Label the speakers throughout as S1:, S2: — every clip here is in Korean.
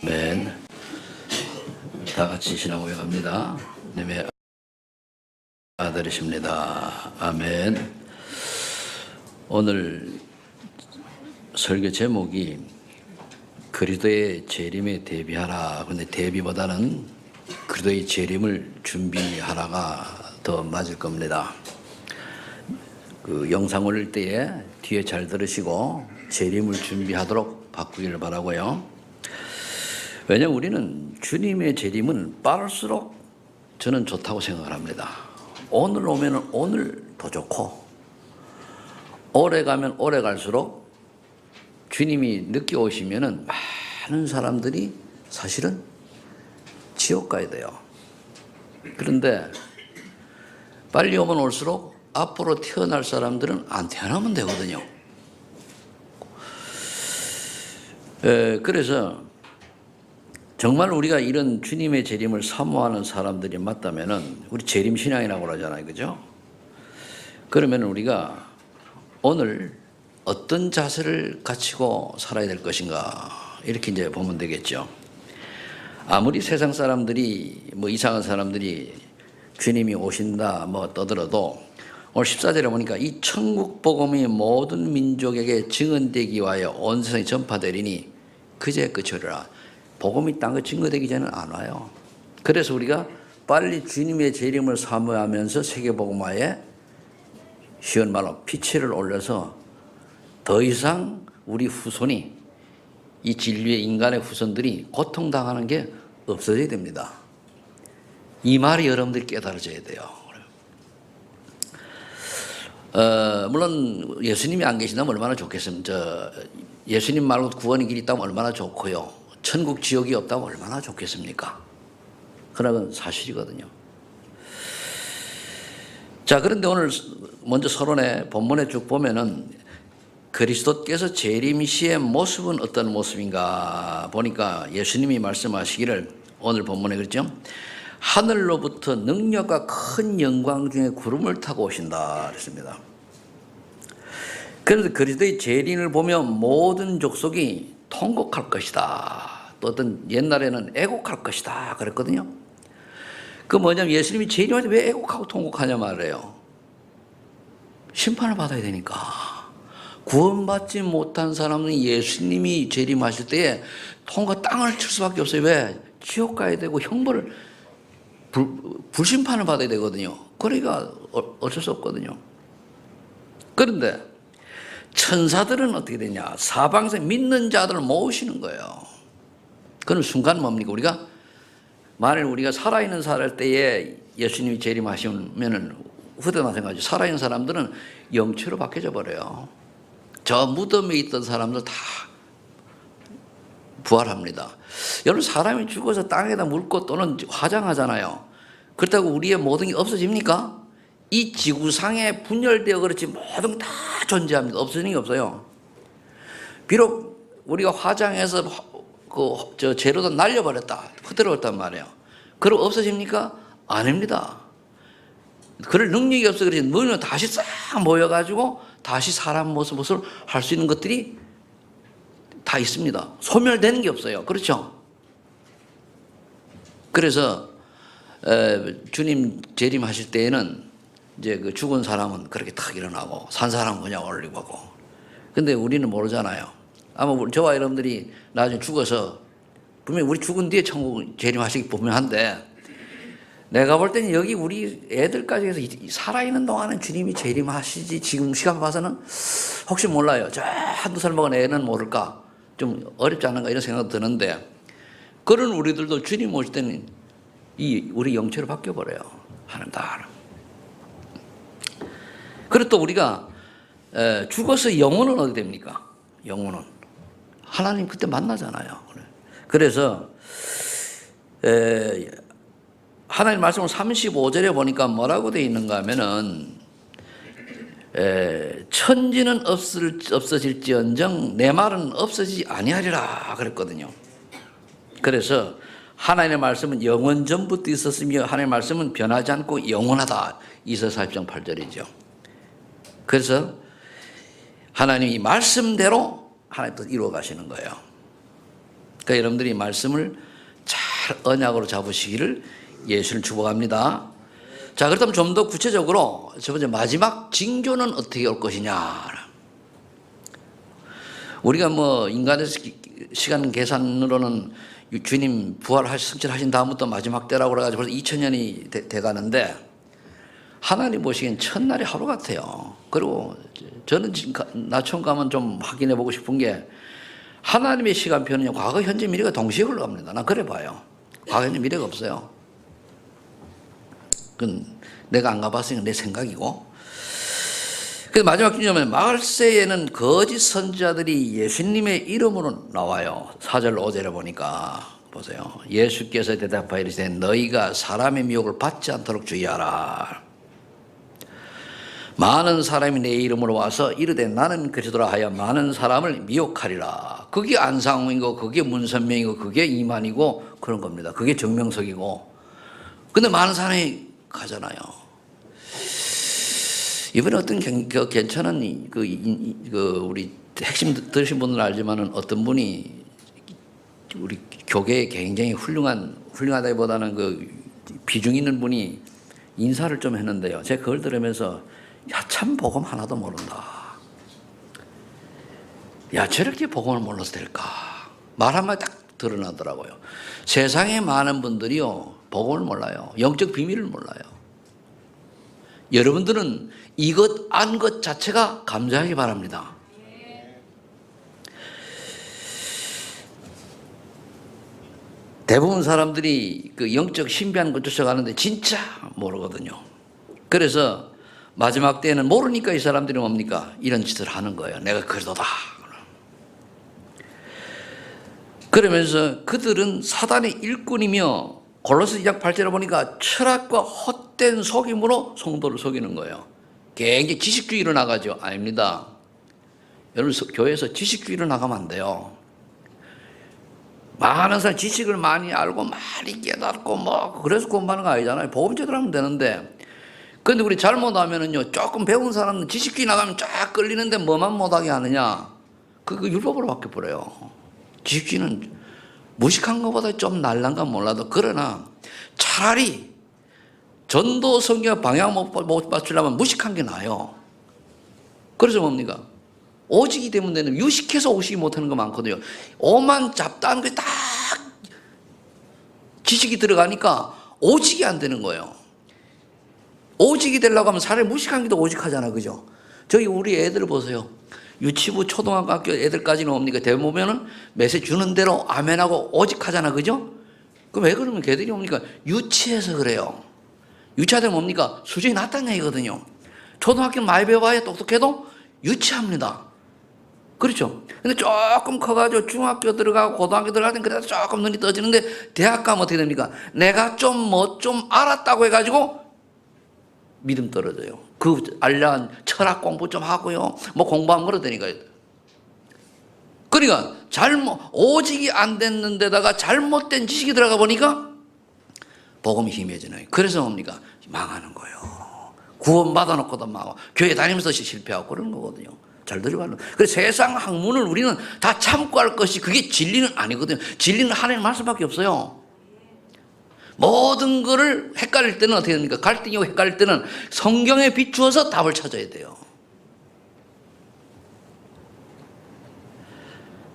S1: 아멘. 다 같이 신앙 고백합니다. 님의 아들이십니다. 아멘. 오늘 설교 제목이 그리스도의 재림에 대비하라. 근데 대비보다는 그리스도의 재림을 준비하라가 더 맞을 겁니다. 그 영상 올릴 때에 뒤에 잘 들으시고 재림을 준비하도록 바꾸기를 바라고요. 왜냐하면 우리는 주님의 재림은 빠를수록 저는 좋다고 생각을 합니다. 오늘 오면 오늘 더 좋고, 오래 가면 오래 갈수록 주님이 늦게 오시면은 많은 사람들이 사실은 지옥 가야 돼요. 그런데 빨리 오면 올수록 앞으로 태어날 사람들은 안 태어나면 되거든요. 그래서 정말 우리가 이런 주님의 재림을 사모하는 사람들이 맞다면은 우리 재림 신앙이라고 그러잖아요, 그죠? 그러면 우리가 오늘 어떤 자세를 갖추고 살아야 될 것인가 이렇게 이제 보면 되겠죠. 아무리 세상 사람들이 뭐 이상한 사람들이 주님이 오신다 뭐 떠들어도 오늘 14절에 보니까 이 천국 복음이 모든 민족에게 증언되기 위하여 온 세상에 전파되리니 그제 끝이라. 복음이 딴 거 증거되기 전에는 안 와요. 그래서 우리가 빨리 주님의 재림을 사모하면서 세계복음화에 쉬운 말로 피치를 올려서 더 이상 우리 후손이 이 진리의 인간의 후손들이 고통당하는 게 없어져야 됩니다. 이 말이 여러분들이 깨달아져야 돼요. 물론 예수님이 안 계신다면 얼마나 좋겠습니까? 예수님 말고 구원의 길이 있다면 얼마나 좋고요. 천국 지옥이 없다면 얼마나 좋겠습니까? 그러나 그건 사실이거든요. 자, 그런데 오늘 먼저 서론에 본문에 쭉 보면은 그리스도께서 재림 시의 모습은 어떤 모습인가 보니까 예수님이 말씀하시기를 오늘 본문에 그랬죠. 하늘로부터 능력과 큰 영광 중에 구름을 타고 오신다 그랬습니다. 그래서 그리스도의 재림을 보면 모든 족속이 통곡할 것이다. 또 어떤 옛날에는 애곡할 것이다 그랬거든요. 그 뭐냐면 예수님이 재림할 때 왜 애곡하고 통곡하냐 말이에요. 심판을 받아야 되니까. 구원받지 못한 사람은 예수님이 재림하실 때에 통과 땅을 칠 수밖에 없어요. 왜? 지옥 가야 되고 형벌을 불심판을 받아야 되거든요. 그러니까 어쩔 수 없거든요. 그런데 천사들은 어떻게 되냐? 사방세 믿는 자들을 모으시는 거예요. 그런 순간 뭡니까? 우리가 만일 우리가 살아있는 살 때에 예수님이 재림하시면은 후대나 생각하죠. 살아있는 사람들은 영체로 바뀌어져 버려요. 저 무덤에 있던 사람들 다 부활합니다. 여러분 사람이 죽어서 땅에다 묻고 또는 화장하잖아요. 그렇다고 우리의 모든 게 없어집니까? 이 지구상에 분열되어 그렇지 모든 다 존재합니다. 없어지는 게 없어요. 비록 우리가 화장해서 저 재료도 날려버렸다. 흩어버렸단 말이에요. 그럼 없어집니까? 아닙니다. 그럴 능력이 없어 그렇지 모이면 다시 싹 모여가지고 다시 사람 모습을 할 수 있는 것들이 다 있습니다. 소멸되는 게 없어요. 그렇죠? 그래서 주님 재림하실 때에는 이제 그 죽은 사람은 그렇게 탁 일어나고 산 사람은 그냥 올리고 하고. 근데 우리는 모르잖아요. 아마 저와 여러분들이 나중에 죽어서 분명히 우리 죽은 뒤에 천국 재림하시기 분명한데 내가 볼 때는 여기 우리 애들까지 해서 살아있는 동안은 주님이 재림하시지 지금 시간 봐서는 혹시 몰라요. 저 한두 살 먹은 애는 모를까 좀 어렵지 않은가 이런 생각도 드는데 그런 우리들도 주님 오실 때는 우리 영체로 바뀌어버려요. 하나님 다 알아. 그리고 또 우리가 죽어서 영혼은 어디 됩니까? 영혼은 하나님 그때 만나잖아요. 그래서 하나님 말씀을 35절에 보니까 뭐라고 되어 있는가 하면은 천지는 없어질지언정 내 말은 없어지지 아니하리라 그랬거든요. 그래서 하나님의 말씀은 영원 전부터 있었으며 하나님의 말씀은 변하지 않고 영원하다. 이사야 40장 8절이죠. 그래서 하나님이 말씀대로 하나님 뜻 이루어 가시는 거예요. 그러니까 여러분들이 말씀을 잘 언약으로 잡으시기를 예수를 축복합니다. 자, 그렇다면 좀 더 구체적으로 첫 번째 마지막 징조는 어떻게 올 것이냐. 우리가 뭐 인간의 시간 계산으로는 주님 승천하신 다음부터 마지막 때라고 그래가지고 벌써 2000년이 돼가는데 하나님 보시기엔 첫날이 하루 같아요. 그리고 저는 지금 나처럼 가면 좀 확인해 보고 싶은 게 하나님의 시간표는요, 과거, 현재, 미래가 동시에 흘러갑니다. 난 그래 봐요. 과거, 현재, 미래가 없어요. 그건 내가 안 가봤으니까 내 생각이고. 그래서 마지막 징조는 말세에는 거짓 선지자들이 예수님의 이름으로 나와요. 4절 5절에 보니까 보세요. 예수께서 대답하여 이르시되 너희가 사람의 미혹을 받지 않도록 주의하라. 많은 사람이 내 이름으로 와서 이르되 나는 그리스도라 하여 많은 사람을 미혹하리라. 그게 안상홍이고 그게 문선명이고 그게 이만이고 그런 겁니다. 그게 정명석이고. 근데 많은 사람이 가잖아요. 이번에 어떤 괜찮은 우리 핵심 들으신 분들은 알지만은 어떤 분이 우리 교계에 굉장히 훌륭하다기보다는 그 비중 있는 분이 인사를 좀 했는데요. 제가 그걸 들으면서 야, 참 복음 하나도 모른다. 야, 저렇게 복음을 몰라서 될까? 말 한마디 딱 드러나더라고요. 세상에 많은 분들이요, 복음을 몰라요. 영적 비밀을 몰라요. 여러분들은 이것 안 것 자체가 감사하기 바랍니다. 대부분 사람들이 그 영적 신비한 것 쫓아가는데 진짜 모르거든요. 그래서 마지막 때에는 모르니까 이 사람들이 뭡니까? 이런 짓을 하는 거예요. 내가 그리스도다. 그러면서 그들은 사단의 일꾼이며 골로새 2장 8절에 보니까 철학과 헛된 속임으로 성도를 속이는 거예요. 굉장히 지식주의로 나가죠. 아닙니다. 여러분 교회에서 지식주의로 나가면 안 돼요. 많은 사람 지식을 많이 알고 많이 깨닫고 뭐 그래서 공부하는 거 아니잖아요. 복음 제대로 하면 되는데. 그런데 우리 잘못하면은요, 조금 배운 사람은 지식주의 나가면 쫙 끌리는데 뭐만 못하게 하느냐? 그거 율법으로 바뀌어버려요. 지식주의는 무식한 것보다 좀 날란가 몰라도 그러나 차라리 전도 성경 방향 못 맞추려면 무식한 게 나아요. 그래서 뭡니까? 오직이 되면 되는 유식해서 오직이 못하는 거 많거든요. 오만 잡다한 게 딱 지식이 들어가니까 오직이 안 되는 거예요. 오직이 되려고 하면 사람이 무식한 게 더 오직하잖아, 그죠? 저기 우리 애들 보세요. 유치부, 초등학교 애들까지는 옵니까? 대부분 보면은 메시지 주는 대로 아멘하고 오직하잖아, 그죠? 그럼 왜 그러면 걔들이 옵니까? 유치해서 그래요. 유치하면 뭡니까? 수준이 낮다는 얘기거든요. 초등학교 많이 배워야 똑똑해도 유치합니다. 그렇죠? 근데 조금 커가지고 중학교 들어가고 고등학교 들어갈 땐 그래도 조금 눈이 떠지는데 대학 가면 어떻게 됩니까? 내가 좀 알았다고 해가지고 믿음 떨어져요. 그 알려한 철학 공부 좀 하고요. 뭐 공부하면 그러다니까요. 그러니까 오직이 안 됐는 데다가 잘못된 지식이 들어가 보니까 복음이 희미해지나요. 그래서 뭡니까? 망하는 거예요. 구원 받아놓고도 망하고 교회 다니면서 실패하고 그러는 거거든요. 잘 들어가는. 그래서 세상 학문을 우리는 다 참고 할 것이 그게 진리는 아니거든요. 진리는 하나님 말씀밖에 없어요. 모든 거를 헷갈릴 때는 어떻게 됩니까? 갈등이 오고 헷갈릴 때는 성경에 비추어서 답을 찾아야 돼요.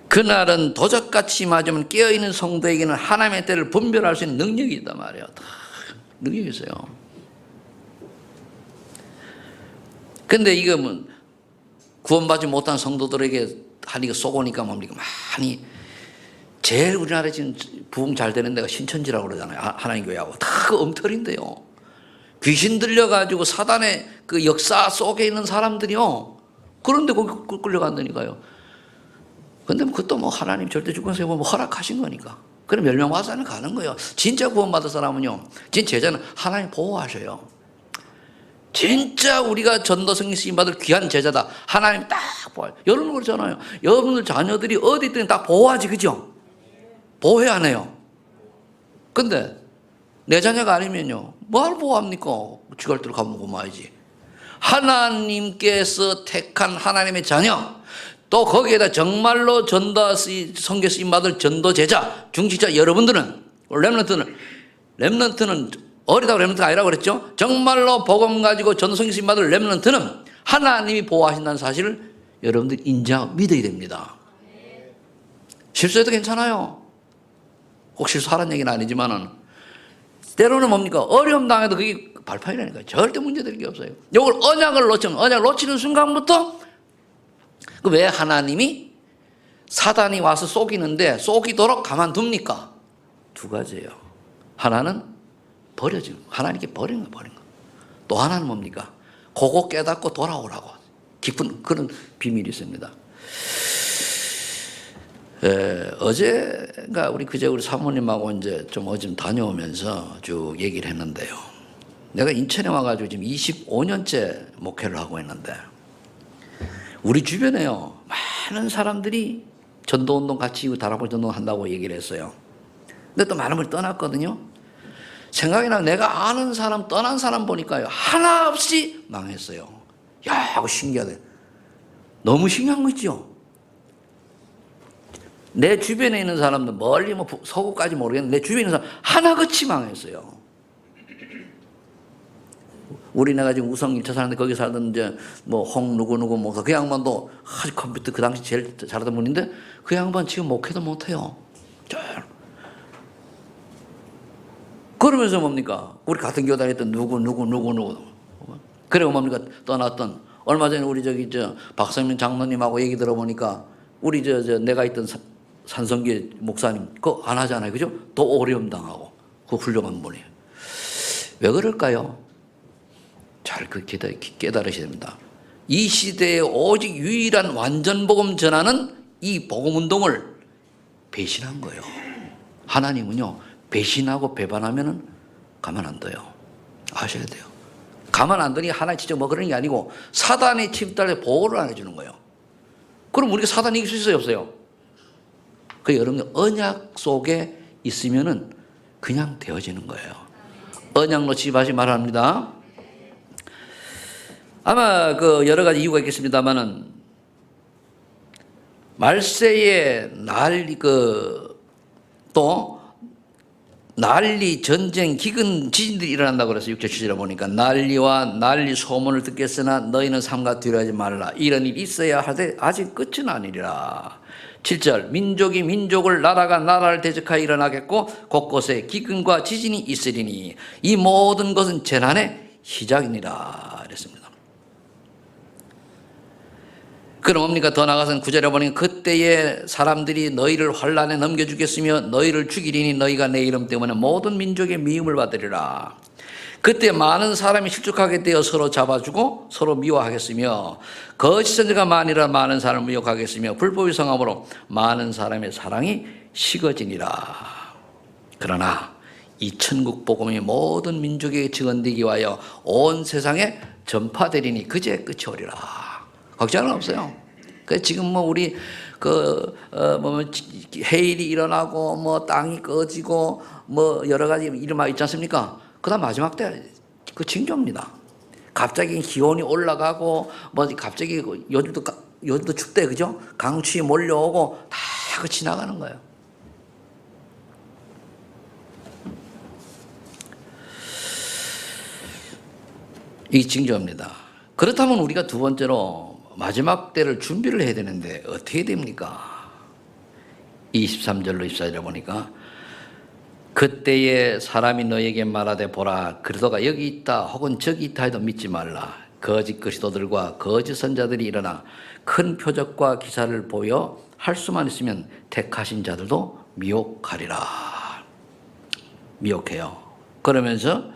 S1: 그날은 도적같이 맞으면 깨어있는 성도에게는 하나님의 때를 분별할 수 있는 능력이 있단 말이에요. 다 능력이 있어요. 근데 이거 뭐 구원받지 못한 성도들에게 하니까 쏘고니까 뭡니까? 많이 제일 우리나라에 지금 부흥 잘 되는 데가 신천지라고 그러잖아요. 하나님 교회하고. 다 그 엉터리인데요. 귀신 들려가지고 사단의 그 역사 속에 있는 사람들이요. 그런데 거기 끌려간다니까요. 근데 그것도 뭐 하나님 절대 주권세고 뭐 허락하신 거니까. 그럼 멸망받아는 가는 거예요. 진짜 구원받은 사람은요. 진짜 제자는 하나님 보호하셔요. 진짜 우리가 전도성령 쓰임 받을 귀한 제자다. 하나님 딱 보호해요. 여러분 그렇잖아요. 여러분들 자녀들이 어디 있든 딱 보호하지, 그죠? 보호해 안 해요. 근데 내 자녀가 아니면요. 뭘 보호합니까? 쥐갈대로 가보고 마야지. 하나님께서 택한 하나님의 자녀, 또 거기에다 정말로 전도 성경 쓰임 받을 전도 제자, 중직자 여러분들은 렘넌트는 어리다고 렘넌트가 아니라고 그랬죠. 정말로 복음 가지고 전도 성경 쓰임 받을 렘넌트는 하나님이 보호하신다는 사실을 여러분들이 인정하고 믿어야 됩니다. 실수해도 괜찮아요. 꼭 실수하라는 얘기는 아니지만은 때로는 뭡니까? 어려움 당해도 그게 발판이라니까요. 절대 문제될 게 없어요. 이걸 언약을 놓치는 순간부터 왜 하나님이 사단이 와서 속이는데 속이도록 가만둡니까? 두 가지예요. 하나는 버려지는 거. 하나님께 버린 거. 또 하나는 뭡니까? 그거 깨닫고 돌아오라고. 깊은 그런 비밀이 있습니다. 어제가 그제 우리 사모님하고 이제 좀 어제 다녀오면서 쭉 얘기를 했는데요. 내가 인천에 와가지고 지금 25년째 목회를 하고 있는데 우리 주변에요 많은 사람들이 전도운동 같이 다락방 전도운동 한다고 얘기를 했어요. 근데 또 많은 분이 떠났거든요. 생각이 나면 내가 아는 사람 떠난 사람 보니까요 하나 없이 망했어요. 야, 하고 신기하대. 너무 신기한 거 있죠. 내 주변에 있는 사람들 멀리 뭐 서구까지 모르겠는데 내 주변에 있는 사람 하나같이 망했어요. 우리네가 지금 우성 1차 사는데 거기 살던 이제 뭐 홍 누구누구 뭐 그 양반도 컴퓨터 그 당시 제일 잘하던 분인데 그 양반 지금 목회도 못해요. 그러면서 뭡니까? 우리 같은 교회 다녔던 누구. 그리고 뭡니까? 떠났던 얼마 전에 우리 박성민 장로님하고 얘기 들어보니까 우리 내가 있던 산성교회 목사님 그거 안 하잖아요. 그죠? 또 어려움 당하고 그 훌륭한 분이에요. 왜 그럴까요? 잘 깨달으셔야 됩니다. 이 시대에 오직 유일한 완전 복음 전하는 이 복음 운동을 배신한 거예요. 하나님은요 배신하고 배반하면은 가만 안 둬요. 아셔야 돼요. 가만 안 두니 하나님 진짜 뭐 그런 게 아니고 사단의 침탈에 보호를 안 해주는 거예요. 그럼 우리가 사단이 이길 수 있어요, 없어요? 그 여러분 언약 속에 있으면은 그냥 되어지는 거예요. 언약 놓치지 마시 말합니다. 아마 그 여러 가지 이유가 있겠습니다만은 말세에 또 난리, 전쟁, 기근, 지진들이 일어난다고 그래서 6절 7절에 보니까 난리와 난리 소문을 듣겠으나 너희는 삼가 두려워하지 말라. 이런 일이 있어야 하되 아직 끝은 아니리라. 7절 민족이 민족을 나라가 나라를 대적하여 일어나겠고 곳곳에 기근과 지진이 있으리니 이 모든 것은 재난의 시작이니라 그랬습니다. 그럼 뭡니까? 더 나아가서는 9절에 보니까 그때에 사람들이 너희를 환란에 넘겨주겠으며 너희를 죽이리니 너희가 내 이름 때문에 모든 민족의 미움을 받으리라. 그때 많은 사람이 실족하게 되어 서로 잡아주고 서로 미워하겠으며 거짓 선지가 많으라 많은 사람을 미혹하겠으며 불법의 성함으로 많은 사람의 사랑이 식어지니라. 그러나 이 천국 복음이 모든 민족에게 증언되기 위하여 온 세상에 전파되리니 그제 끝이 오리라. 걱정은 없어요. 지금 뭐 우리 해일이 일어나고 뭐 땅이 꺼지고 뭐 여러 가지 일어나 있지 않습니까? 그다음 마지막 때 그 징조입니다. 갑자기 기온이 올라가고 뭐 갑자기 요즘도 춥대 그죠? 강추위 몰려오고 다 그 지나가는 거예요. 이 징조입니다. 그렇다면 우리가 두 번째로 마지막 때를 준비를 해야 되는데 어떻게 됩니까? 23절로 24절에 보니까 그때에 사람이 너에게 말하되 보라 그리스도가 여기 있다 혹은 저기 있다 해도 믿지 말라. 거짓 그리스도들과 거짓 선자들이 일어나 큰 표적과 기사를 보여 할 수만 있으면 택하신 자들도 미혹하리라. 미혹해요. 그러면서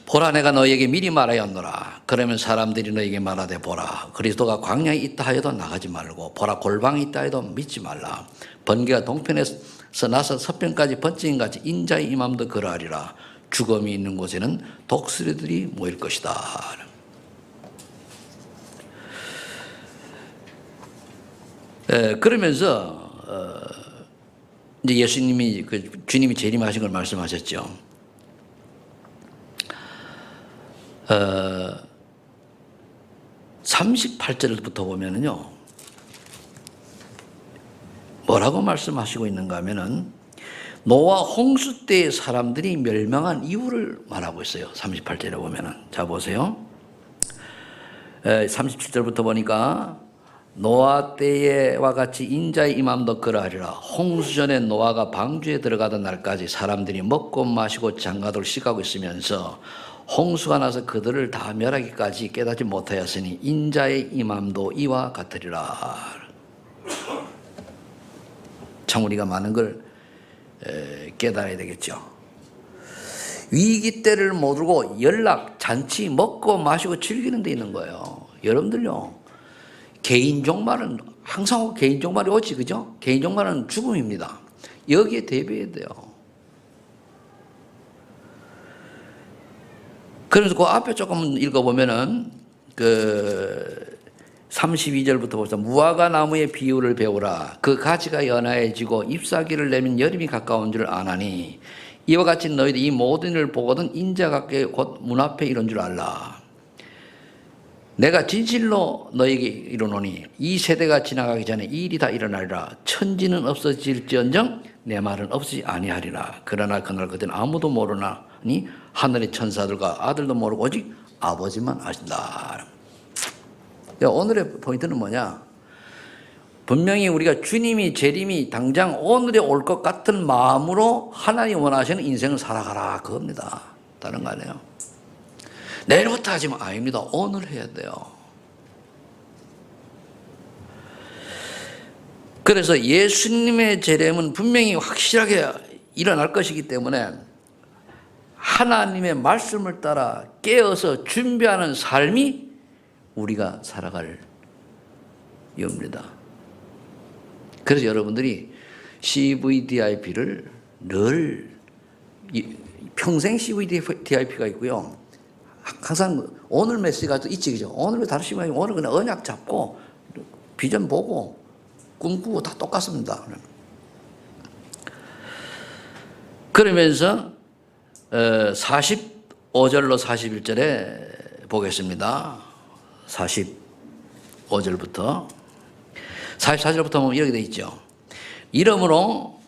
S1: 보라 내가 너에게 미리 말하였노라. 그러면 사람들이 너에게 말하되 보라 그리스도가 광야에 있다 하여도 나가지 말고 보라 골방에 있다 해도 믿지 말라. 번개가 동편에서 나서 서편까지 번쩍인같이 인자의 임함도 그러하리라. 죽음이 있는 곳에는 독수리들이 모일 것이다. 그러면서 이제 예수님이 주님이 재림하신 걸 말씀하셨죠. 38절부터 보면은요, 뭐라고 말씀하시고 있는가 하면은 노아 홍수 때의 사람들이 멸망한 이유를 말하고 있어요. 38절에 보면은. 자, 보세요. 37절부터 보니까 노아 때와 같이 인자의 임함도 그러하리라. 홍수 전에 노아가 방주에 들어가던 날까지 사람들이 먹고 마시고 장가도록 시가고 있으면서 홍수가 나서 그들을 다 멸하기까지 깨닫지 못하였으니 인자의 임함도 이와 같으리라. 참 우리가 많은 걸 깨달아야 되겠죠. 위기 때를 모르고 연락, 잔치, 먹고 마시고 즐기는 데 있는 거예요. 여러분들요, 개인 종말은 항상 개인 종말이 오지, 그죠? 개인 종말은 죽음입니다. 여기에 대비해야 돼요. 그래서 그 앞에 조금 읽어보면은 32절부터 보자. 무화과 나무의 비유를 배우라. 그 가지가 연하해지고 잎사귀를 내면 여름이 가까운 줄 아나니 이와 같이 너희들 이 모든 일을 보거든 인자 가까이 곧 문 앞에 이런 줄 알라. 내가 진실로 너에게 이르노니 이 세대가 지나가기 전에 이 일이 다 일어나리라. 천지는 없어질지언정 내 말은 없지 아니하리라. 그러나 그날 그때는 아무도 모르나니 하늘의 천사들과 아들도 모르고 오직 아버지만 아신다. 오늘의 포인트는 뭐냐? 분명히 우리가 주님이 재림이 당장 오늘에 올 것 같은 마음으로 하나님 원하시는 인생을 살아가라 그겁니다. 다른 거 아니에요. 내일부터 하지만 아닙니다. 오늘 해야 돼요. 그래서 예수님의 재림은 분명히 확실하게 일어날 것이기 때문에 하나님의 말씀을 따라 깨어서 준비하는 삶이 우리가 살아갈 이유입니다. 그래서 여러분들이 CVDIP를 늘 평생 CVDIP가 있고요. 항상 오늘 메시지가 또 있지, 그죠? 오늘 다른 시간에 오늘 그냥 언약 잡고 비전 보고 꿈꾸고 다 똑같습니다. 그러면서 45절로 41절에 보겠습니다. 45절부터 44절부터 보면 이렇게 돼 있죠. 이러므로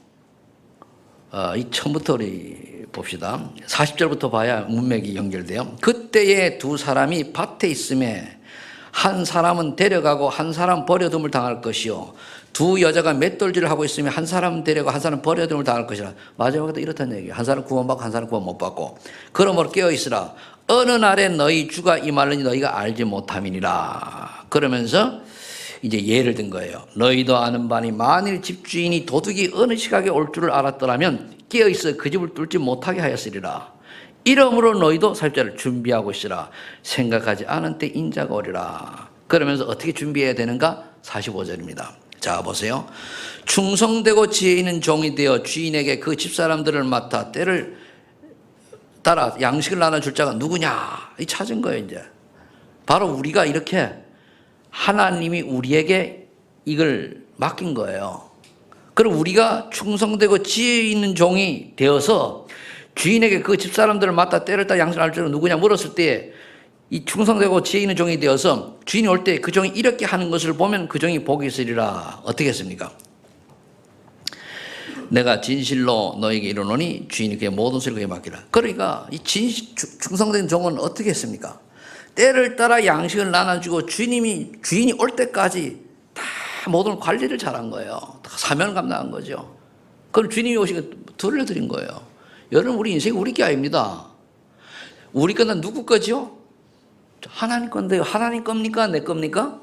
S1: 이 처음부터 우리 봅시다. 40절부터 봐야 문맥이 연결돼요. 그때에 두 사람이 밭에 있음에 한 사람은 데려가고 한 사람 버려둠을 당할 것이요 두 여자가 맷돌질을 하고 있으면 한 사람 데려가고 한 사람 버려둠을 당할 것이라. 마지막에도 이렇다는 얘기예요. 한 사람 구원받고 한 사람 구원 못 받고. 그러므로 깨어있으라. 어느 날에 너희 주가 임하려니 너희가 알지 못함이니라. 그러면서 이제 예를 든 거예요. 너희도 아는 바니 만일 집주인이 도둑이 어느 시각에 올 줄을 알았더라면 깨어있어 그 집을 뚫지 못하게 하였으리라. 이러므로 너희도 살자를 준비하고 있으라. 생각하지 않은 때 인자가 오리라. 그러면서 어떻게 준비해야 되는가? 45절입니다. 자, 보세요. 충성되고 지혜 있는 종이 되어 주인에게 그 집사람들을 맡아 때를 따라 양식을 나눠줄 자가 누구냐? 이 찾은 거예요, 이제. 바로 우리가 이렇게 하나님이 우리에게 이걸 맡긴 거예요. 그럼 우리가 충성되고 지혜 있는 종이 되어서 주인에게 그 집사람들을 맡아 때를 따라 양식을 나눠줄 자가 누구냐 물었을 때 이 충성되고 지혜 있는 종이 되어서 주인이 올 때 그 종이 이렇게 하는 것을 보면 그 종이 복이 있으리라. 어떻게 했습니까? 내가 진실로 너에게 이르노니 주인이 그의 모든 소리를 그에게 맡기라. 그러니까 이 충성된 종은 어떻게 했습니까? 때를 따라 양식을 나눠주고 주인이 올 때까지 다 모든 관리를 잘한 거예요. 다 사명을 감당한 거죠. 그럼 주인이 오시고 돌려드린 거예요. 여러분, 우리 인생이 우리 게 아닙니다. 우리 거는 누구 거죠? 하나님 건데요. 하나님 겁니까? 내 겁니까?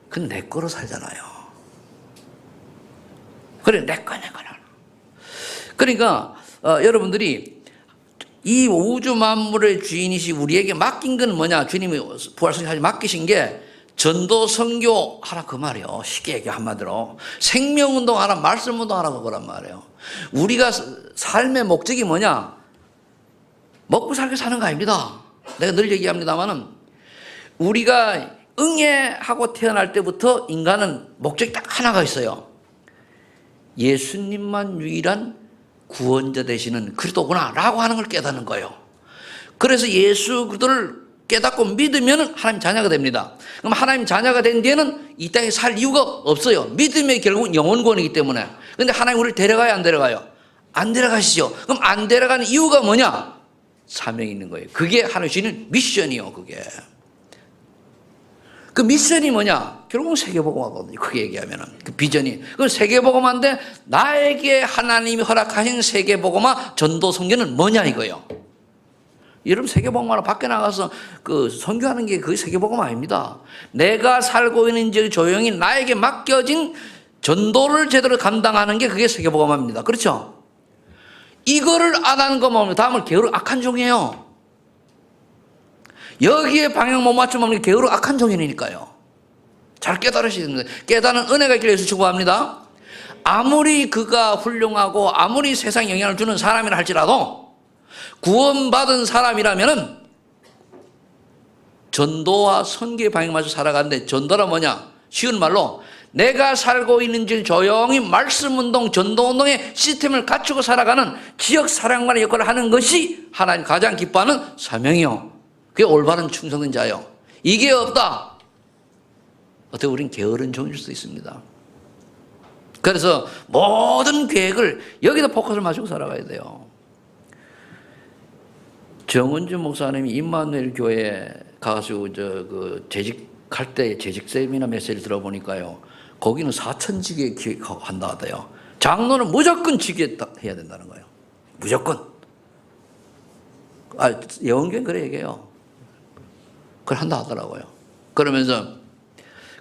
S1: 그건 내 거로 살잖아요. 그래, 내 거. 그러니까 여러분들이 이 우주 만물의 주인이시 우리에게 맡긴 건 뭐냐? 주님이 부활성사에 맡기신 게 전도 선교 하라 그 말이에요. 쉽게 얘기 한마디로 생명운동 하라, 말씀운동 하라 그거란 말이에요. 우리가 삶의 목적이 뭐냐? 먹고 살게 사는 거 아닙니다. 내가 늘 얘기합니다만은 우리가 응애하고 태어날 때부터 인간은 목적이 딱 하나가 있어요. 예수님만 유일한 구원자 되시는 그리스도구나 라고 하는 걸 깨닫는 거예요. 그래서 예수 그리스도를 깨닫고 믿으면 하나님 자녀가 됩니다. 그럼 하나님 자녀가 된 뒤에는 이 땅에 살 이유가 없어요. 믿음이 결국 영혼권이기 때문에. 그런데 하나님 우리를 데려가요, 안 데려가요? 안 데려가시죠. 그럼 안 데려가는 이유가 뭐냐? 사명이 있는 거예요. 그게 하나님 주시는 미션이요, 그게. 그 미션이 뭐냐? 결국은 세계복음화거든요. 크게 얘기하면은. 그 비전이. 그 세계복음화인데 나에게 하나님이 허락하신 세계복음화 전도 선교는 뭐냐 이거예요. 여러분 세계복음화로 밖에 나가서 그 선교하는 게 그게 세계복음화 아닙니다. 내가 살고 있는 저 조용히 나에게 맡겨진 전도를 제대로 감당하는 게 그게 세계복음화입니다. 그렇죠? 이거를 안 하는 것만 다음은 게으르 악한 종이에요. 여기에 방향 못 맞추면 게으르 악한 종이니까요. 잘 깨달으셔야 됩니다. 깨닫는 은혜가 있기를 위해서 축복합니다. 아무리 그가 훌륭하고 아무리 세상 영향을 주는 사람이라 할지라도 구원받은 사람이라면은 전도와 선교의 방향에 맞춰 살아가는데, 전도란 뭐냐? 쉬운 말로 내가 살고 있는 길 조용히 말씀운동, 전도운동의 시스템을 갖추고 살아가는 지역 사랑관의 역할을 하는 것이 하나님 가장 기뻐하는 사명이요. 그게 올바른 충성된 자요. 이게 없다. 어떻게 우린 게으른 종일 수도 있습니다. 그래서 모든 계획을 여기다 포커스를 맞추고 살아가야 돼요. 정은주 목사님이 임마누엘 교회에 가가지고 재직할 때 재직 세미나 메시지를 들어보니까요, 거기는 4,000지게 기획한다 하대요. 장로는 무조건 지게해야 된다는 거예요. 무조건. 예언교회는 그래 얘기해요. 그걸 한다 하더라고요. 그러면서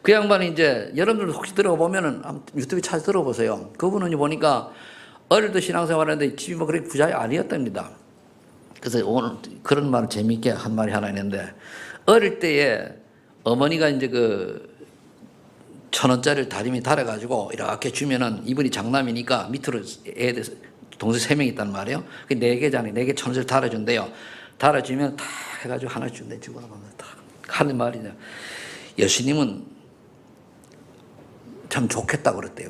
S1: 그 양반이 이제 여러분들 혹시 들어보면은 유튜브에 찾아 들어보세요. 그분은 보니까 어릴 때 신앙생활 하는데 집이 뭐 그렇게 부자가 아니었답니다. 그래서 오늘 그런 말을 재미있게 한 말이 하나 있는데, 어릴 때에 어머니가 이제 그 1,000원짜리를 다리미 달아가지고 이렇게 주면은 이분이 장남이니까 밑으로 애들 동생 3명 있단 말이에요. 그 4개잖아요. 4개 1,000원짜리 달아준대요. 달아주면 다 해가지고 하나 준대 주고 나면 다 하는 말이냐. 예수님은 참 좋겠다 그랬대요.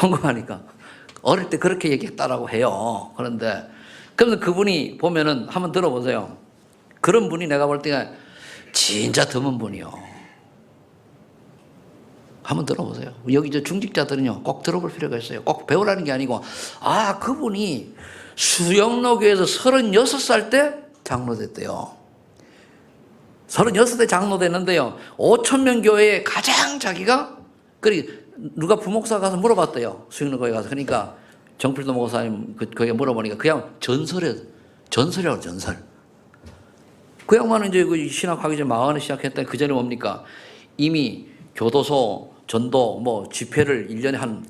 S1: 헌금하니까. 어릴 때 그렇게 얘기했다라고 해요. 그런데 그래서 그분이 보면은 한번 들어보세요. 그런 분이 내가 볼 때가 진짜 드문 분이요. 한번 들어보세요. 여기 저 중직자들은요, 꼭 들어볼 필요가 있어요. 꼭 배우라는 게 아니고, 그분이 수영로교에서 36살 때 장로 됐대요. 36대 장로 됐는데요, 5,000명 교회에 가장 자기가, 누가 부목사 가서 물어봤대요. 수영로교에 가서. 그러니까 정필도 목사님 거기에 물어보니까 그냥 전설이라고, 전설. 그 양반은 이제 그 신학하기 전에 40에 시작했다. 그 전에 뭡니까? 이미 교도소, 전도, 집회를 1년에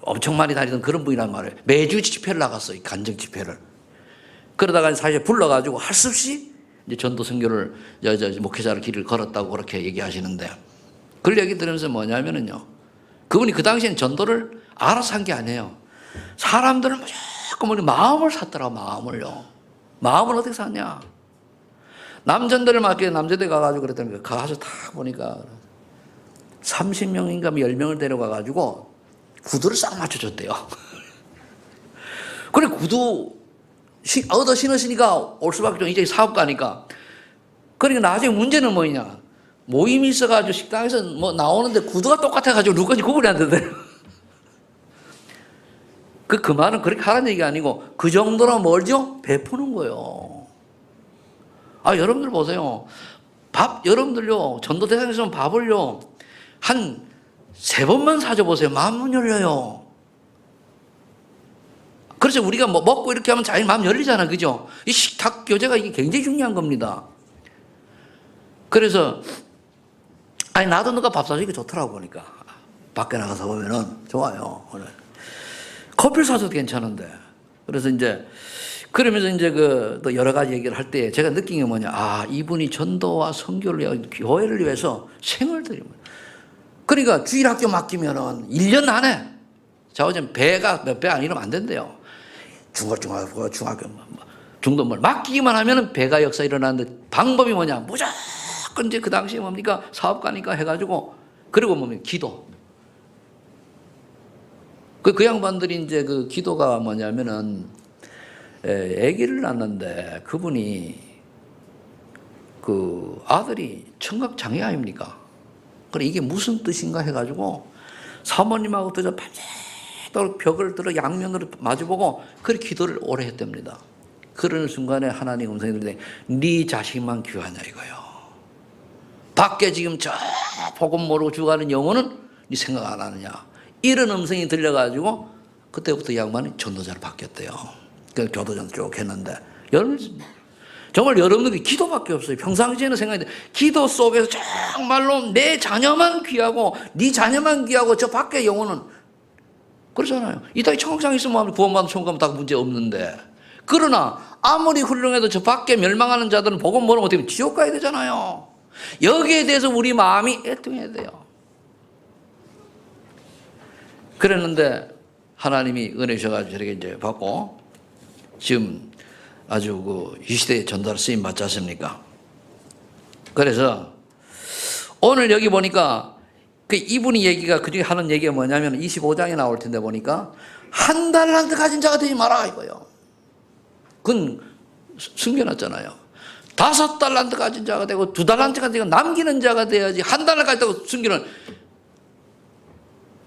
S1: 엄청 많이 다니던 그런 분이란 말이에요. 매주 집회를 나갔어요. 간증 집회를. 그러다가 사실 불러가지고 할 수 없이 이제 전도 선교를, 목회자를 길을 걸었다고 그렇게 얘기하시는데, 그 얘기 들으면서 뭐냐면은요, 그분이 그 당시엔 전도를 알아서 한 게 아니에요. 사람들을 무조건 마음을 샀더라고, 마음을요. 마음을 어떻게 샀냐? 남전들을 맡겨 남전대 가가지고 그랬더니 가서 딱 보니까 30명인가 10명을 데려가가지고 구두를 싹 맞춰줬대요. 그래, 구두 얻어 신으시니까 올 수밖에 없죠. 이제 사업가니까. 그러니까 나중에 문제는 뭐냐? 모임이 있어가지고 식당에서 나오는데 구두가 똑같아가지고 누구까지 구분이 안 되더래요. 그 말은 그렇게 하라는 얘기가 아니고 그 정도로 뭘죠? 베푸는 거예요. 여러분들 보세요. 여러분들요, 전도 대상에서 밥을요, 한 3번만 사줘보세요. 마음 열려요. 그래서 우리가 먹고 이렇게 하면 자기 마음 열리잖아. 그죠? 이 식탁 교제가 이게 굉장히 중요한 겁니다. 그래서, 나도 너가 밥 사주기 좋더라고, 보니까. 밖에 나가서 보면은 좋아요. 커피를 사줘도 괜찮은데. 그래서 그러면서 또 여러 가지 얘기를 할 때 제가 느낀 게 뭐냐. 이분이 전도와 선교를 위해, 교회를 위해서 생을 들이면. 그러니까 주일학교 맡기면은 1년 안에, 어제 배가 몇 배 아니면 안 된대요. 중학교, 중도물 맡기기만 하면은 배가 역사 일어나는데 방법이 뭐냐. 무조건 그 당시에 뭡니까? 사업가니까 해가지고, 그리고 기도. 그 양반들이 그 기도가 뭐냐면은, 아기를 낳는데 그분이 그 아들이 청각 장애 아닙니까? 그래 이게 무슨 뜻인가 해가지고 사모님하고 들어 밤새도록 벽을 들어 양면으로 마주보고 그렇게 기도를 오래 했답니다. 그러는 순간에 하나님 음성이 들리는데 네 자식만 귀하냐 이거요. 밖에 지금 저 복음 모르고 죽어가는 영혼은 네 생각 안 하느냐. 이런 음성이 들려가지고 그때부터 이 양반이 전도자로 바뀌었대요. 그 교도전 쭉 했는데 여러분 정말 여러분들이 기도밖에 없어요. 평상시에는 생각이 기도 속에서 정말로 내 자녀만 귀하고 네 자녀만 귀하고 저 밖에 영혼은 그렇잖아요. 이 땅에 청각장애 있으면 구원받으면 천국 가면 다 문제 없는데 그러나 아무리 훌륭해도 저 밖에 멸망하는 자들은 복음 모르면 어떻게 지옥 가야 되잖아요. 여기에 대해서 우리 마음이 애통해야 돼요. 그랬는데 하나님이 은혜 주셔가지고 저렇게 이제 받고 지금 아주 그 이 시대의 전도자 쓰임 받지 않습니까? 그래서 오늘 여기 보니까 그 이분이 얘기가 그중에 하는 얘기가 뭐냐면 25장에 나올 텐데 보니까 한 달란트 가진 자가 되지 마라 이거요. 그건 숨겨놨잖아요. 5달란트 가진 자가 되고 2달란트 가진 자가 남기는 자가 돼야지 한 달란트 가졌다고 숨기는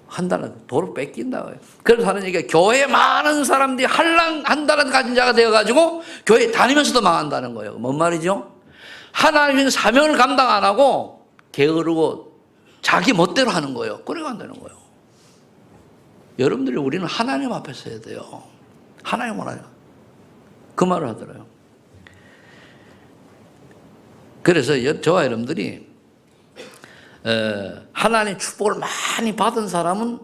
S1: 한 달란트 도로 뺏긴다고요. 그래서 하는 얘기가 교회에 많은 사람들이 한 달란트 가진 자가 되어가지고 교회 다니면서도 망한다는 거예요. 뭔 말이죠? 하나님의 사명을 감당 안 하고 게으르고 자기 멋대로 하는 거예요. 그래 간다는 거예요. 여러분들이 우리는 하나님 앞에 서야 돼요. 하나님 원하냐. 그 말을 하더라고요. 그래서 저와 여러분들이 하나님의 축복을 많이 받은 사람은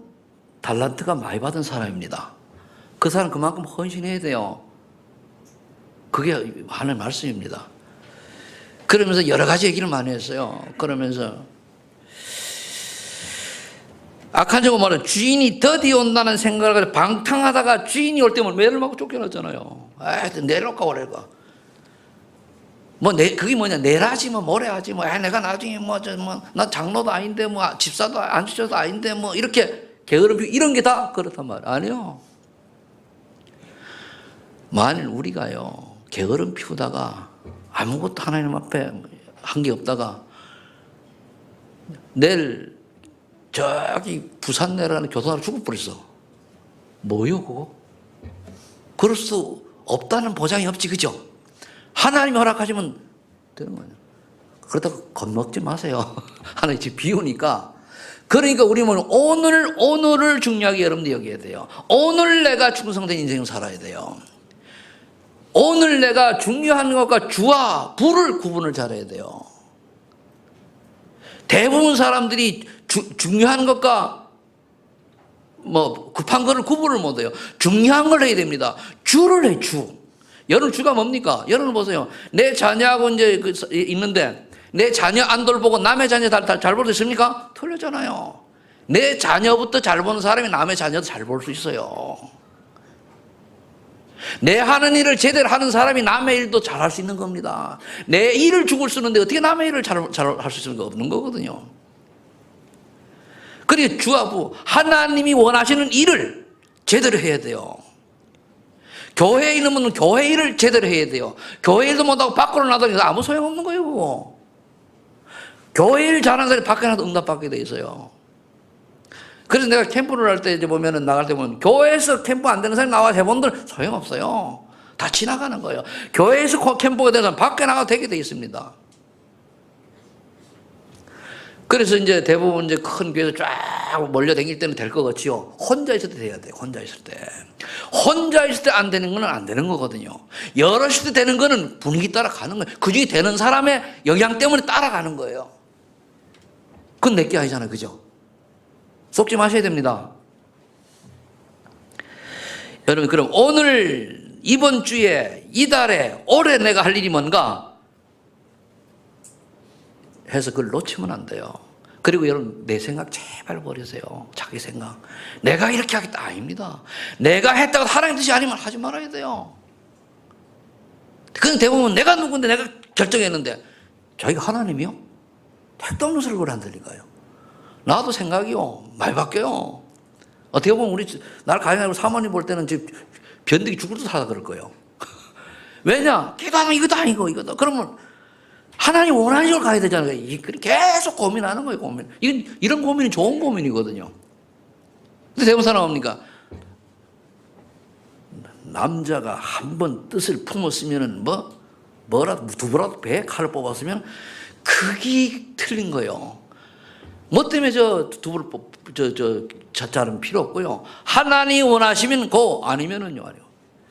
S1: 달란트가 많이 받은 사람입니다. 그 사람 그만큼 헌신해야 돼요. 그게 하나님의 말씀입니다. 그러면서 여러 가지 얘기를 많이 했어요. 그러면서 악한 종은 말은 주인이 더디 온다는 생각을 가지고 방탕하다가 주인이 올 때면 매를 맞고 쫓겨났잖아요. 내려올까 오래가. 그게 뭐냐, 내라지, 모래하지, 내가 나중에 나 장로도 아닌데, 집사도 안수처도 아닌데, 이렇게 게으름 피우고 이런 게 다 그렇단 말이에요. 아니요. 만일 우리가요, 게으름 피우다가 아무것도 하나님 앞에 한 게 없다가 내일 저기 부산 내려가는 교통사고 죽어버렸어. 뭐요, 그거? 그럴 수 없다는 보장이 없지, 그죠? 하나님이 허락하시면 되는 거예요. 그렇다고 겁먹지 마세요. 하나님 지금 비우니까. 그러니까 우리는 오늘을 중요하게 여러분들 여겨야 돼요. 오늘 내가 충성된 인생을 살아야 돼요. 오늘 내가 중요한 것과 주와 부를 구분을 잘해야 돼요. 대부분 사람들이 중요한 것과 급한 거를 구분을 못해요. 중요한 걸 해야 됩니다. 주를 해, 주. 여러분 주가 뭡니까? 여러분 보세요. 내 자녀하고 이제 있는데 내 자녀 안 돌보고 남의 자녀 잘 볼 수 있습니까? 틀렸잖아요. 내 자녀부터 잘 보는 사람이 남의 자녀도 잘 볼 수 있어요. 내 하는 일을 제대로 하는 사람이 남의 일도 잘 할 수 있는 겁니다. 내 일을 죽을 쓰는데 어떻게 남의 일을 잘 할 수 있는 거 없는 거거든요. 그러니까 주와 부 하나님이 원하시는 일을 제대로 해야 돼요. 교회에 있는 분은 교회 일을 제대로 해야 돼요. 교회 일도 못하고 밖으로 나다니면 아무 소용없는 거예요, 그거. 교회 일 잘하는 사람이 밖에 나도 응답받게 돼 있어요. 그래서 내가 캠프를 할 때 이제 보면은 나갈 때 보면 교회에서 캠프 안 되는 사람이 나와서 해본들 소용없어요. 다 지나가는 거예요. 교회에서 캠프가 되는 사람 밖에 나가도 되게 돼 있습니다. 그래서 이제 대부분 이제 큰 교회에서 쫙 몰려 다닐 때는 될 것 같지요. 혼자 있을 때 돼야 돼요. 혼자 있을 때. 혼자 있을 때 안 되는 건 안 되는 거거든요. 여럿이 때 되는 거는 분위기 따라 가는 거예요. 그 중에 되는 사람의 영향 때문에 따라가는 거예요. 그건 내게 아니잖아요. 그죠? 속지 마셔야 됩니다. 여러분, 그럼 오늘, 이번 주에, 이달에, 올해 내가 할 일이 뭔가 해서 그걸 놓치면 안 돼요. 그리고 여러분, 내 생각 제발 버리세요. 자기 생각. 내가 이렇게 하겠다. 아닙니다. 내가 했다고 하나님 뜻이 아니면 하지 말아야 돼요. 그건 대부분 내가 누군데 내가 결정했는데 자기가 하나님이요? 택도 없는 소리를 한다니까요. 나도 생각이요. 많이 바뀌어요. 어떻게 보면 날 가정하고 사모님 볼 때는 지금 변덕이 죽을 듯 하다 그럴 거예요. 왜냐? 기도하면 이것도 아니고 이것도. 그러면 하나님 원하는 걸 가야 되잖아요. 계속 고민하는 거예요, 고민. 이런 고민이 좋은 고민이거든요. 근데 대부분 사람 뭡니까? 남자가 한 번 뜻을 품었으면은 뭐라도 두부라도 배에 칼을 뽑았으면 그게 틀린 거예요. 뭐 때문에 두부를 자자는 필요 없고요. 하나님 원하시면 고 아니면은요.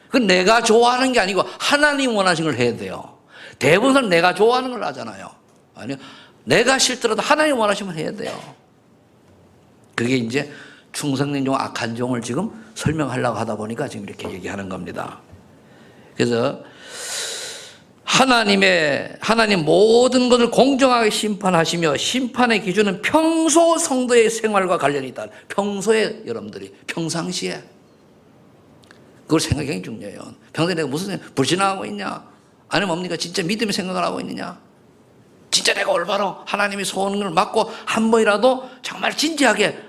S1: 그 내가 좋아하는 게 아니고 하나님 원하시는 걸 해야 돼요. 대부분 사람 내가 좋아하는 걸 하잖아요. 아니요. 내가 싫더라도 하나님 원하시면 해야 돼요. 그게 이제 충성된 종, 악한 종을 지금 설명하려고 하다 보니까 지금 이렇게 얘기하는 겁니다. 그래서 하나님 모든 것을 공정하게 심판하시며 심판의 기준은 평소 성도의 생활과 관련이 있다. 평소에 여러분들이 평상시에 그걸 생각하기 중요해요. 평소에 내가 무슨 불신하고 있냐? 아니면 뭡니까? 진짜 믿음의 생각을 하고 있느냐? 진짜 내가 올바로 하나님의 소원을 맡고 한 번이라도 정말 진지하게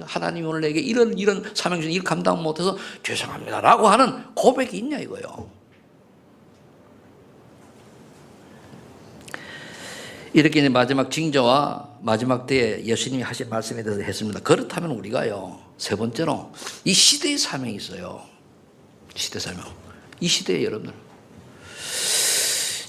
S1: 하나님 오늘 내게 이런 사명 중에 일 감당 못해서 죄송합니다라고 하는 고백이 있냐 이거요. 이렇게 이제 마지막 징조와 마지막 때에 예수님이 하신 말씀에 대해서 했습니다. 그렇다면 우리가요, 세 번째로 이 시대의 사명이 있어요. 시대 사명. 이 시대에 여러분들.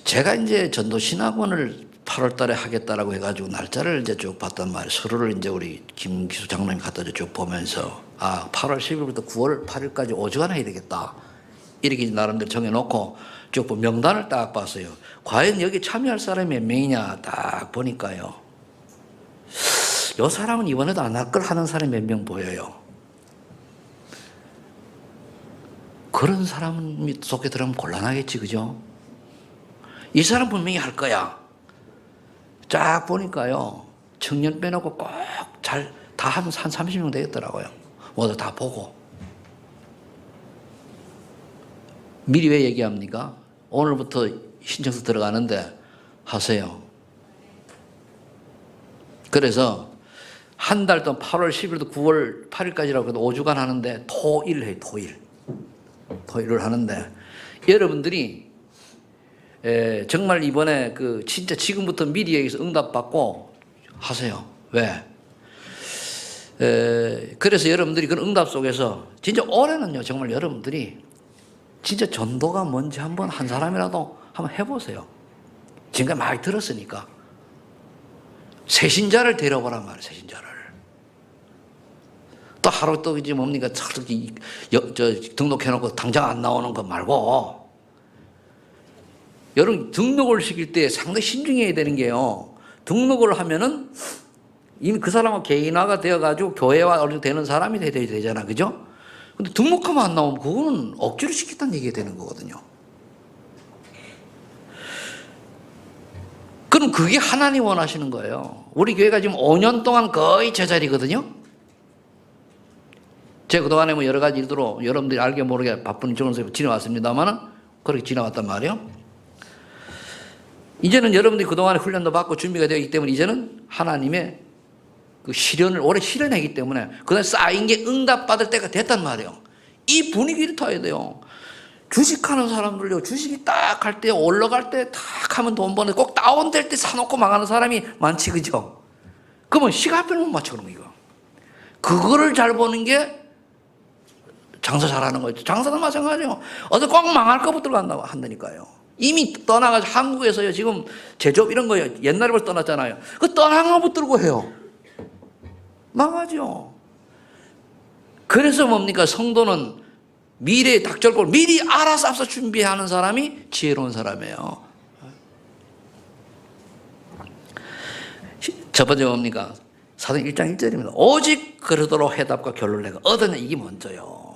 S1: 제가 이제 전도신학원을 8월 달에 하겠다라고 해가지고 날짜를 이제 쭉 봤단 말이에요. 서로를 이제 우리 김기수 장로님 갖다 쭉 보면서 8월 10일부터 9월 8일까지 5주간 해야 되겠다. 이렇게 나름대로 정해놓고 쭉 명단을 딱 봤어요. 과연 여기 참여할 사람이 몇 명이냐 딱 보니까요. 이 사람은 이번에도 안 할 걸 하는 사람이 몇 명 보여요. 그런 사람 속에 들어가면 곤란하겠지, 그죠? 이 사람 분명히 할 거야. 쫙 보니까요. 청년 빼놓고 꼭 다 한 30명 되겠더라고요. 모두 다 보고. 미리 왜 얘기합니까? 오늘부터 신청서 들어가는데 하세요. 그래서 한 달 동안 8월 10일부터 9월 8일까지라고 해도 5주간 하는데 토일 해요. 토일을 하는데 여러분들이 정말 이번에 진짜 지금부터 미리 여기서 응답받고 하세요. 왜? 그래서 여러분들이 그런 응답 속에서 진짜 올해는요, 정말 여러분들이 진짜 전도가 뭔지 한번 한 사람이라도 한번 해보세요. 지금까지 많이 들었으니까. 새신자를 데려보란 말이에요, 새신자를. 또 하루 또 이제 뭡니까? 등록해놓고 당장 안 나오는 거 말고. 여러분, 등록을 시킬 때 상당히 신중해야 되는 게요. 등록을 하면은 이미 그 사람은 개인화가 되어가지고 교회와 어느 되는 사람이 돼야 되잖아. 그죠? 근데 등록하면 안 나오면 그거는 억지로 시켰다는 얘기가 되는 거거든요. 그럼 그게 하나님 원하시는 거예요. 우리 교회가 지금 5년 동안 거의 제자리거든요. 제가 그동안에 여러 가지 일들로 여러분들이 알게 모르게 바쁜 정원에서 지나왔습니다만은 그렇게 지나왔단 말이에요. 이제는 여러분들이 그동안에 훈련도 받고 준비가 되었기 때문에 이제는 하나님의 그 실현을 오래 실현했기 때문에 그다음에 쌓인 게 응답받을 때가 됐단 말이에요. 이 분위기를 타야 돼요. 주식하는 사람들요, 주식이 딱 할 때 올라갈 때 딱 하면 돈 버는데 꼭 다운될 때 사놓고 망하는 사람이 많지, 그죠? 그러면 시간표를 못 맞춰 그런 거 이거. 그거를 잘 보는 게 장사 잘하는 거죠. 장사도 마찬가지예요. 어디 꼭 망할 거부터 간다고 한다니까요. 이미 떠나가지고 한국에서요, 지금 제조업 이런 거요, 옛날에 떠났잖아요. 그 떠난 거 붙들고 해요. 망하죠. 그래서 뭡니까? 성도는 미래의 닥쳐올 걸 미리 알아서 앞서 준비하는 사람이 지혜로운 사람이에요. 첫 번째 뭡니까? 사도행 1장 1절입니다. 오직 그러도록 해답과 결론을 내가 얻었냐, 이게 먼저요.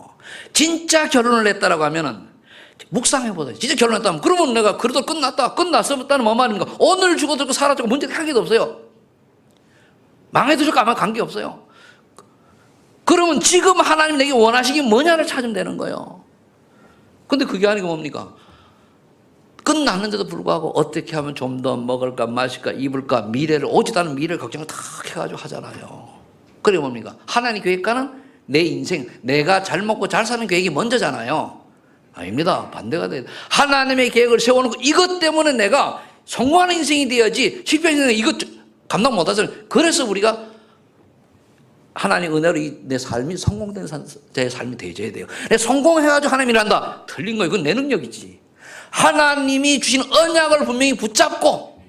S1: 진짜 결론을 냈다라고 하면은 묵상해보자. 진짜 결론을 냈다면 그러면 내가 그러도록 끝났었다는 뭐 말입니까? 오늘 죽어도 살아도 문제가 한 개도 없어요. 망해도 좋고 아마 관계없어요. 그러면 지금 하나님 내게 원하시기 뭐냐를 찾으면 되는 거예요. 근데 그게 아니고 뭡니까? 끝났는데도 불구하고 어떻게 하면 좀 더 먹을까 마실까 입을까 미래를 오지도 않은 미래를 걱정을 다 해가지고 하잖아요. 그게 뭡니까? 하나님 계획과는 내 인생 내가 잘 먹고 잘 사는 계획이 먼저잖아요. 아닙니다. 반대가 돼요. 하나님의 계획을 세워놓고 이것 때문에 내가 성공하는 인생이 돼야지 실패한 인생은 이것 감당 못하잖아요. 그래서 우리가 하나님 은혜로 내 삶이 성공된 제 삶이 되어야 돼요. 내가 성공해가지고 하나님 일한다. 틀린 거예요. 그건 내 능력이지. 하나님이 주신 언약을 분명히 붙잡고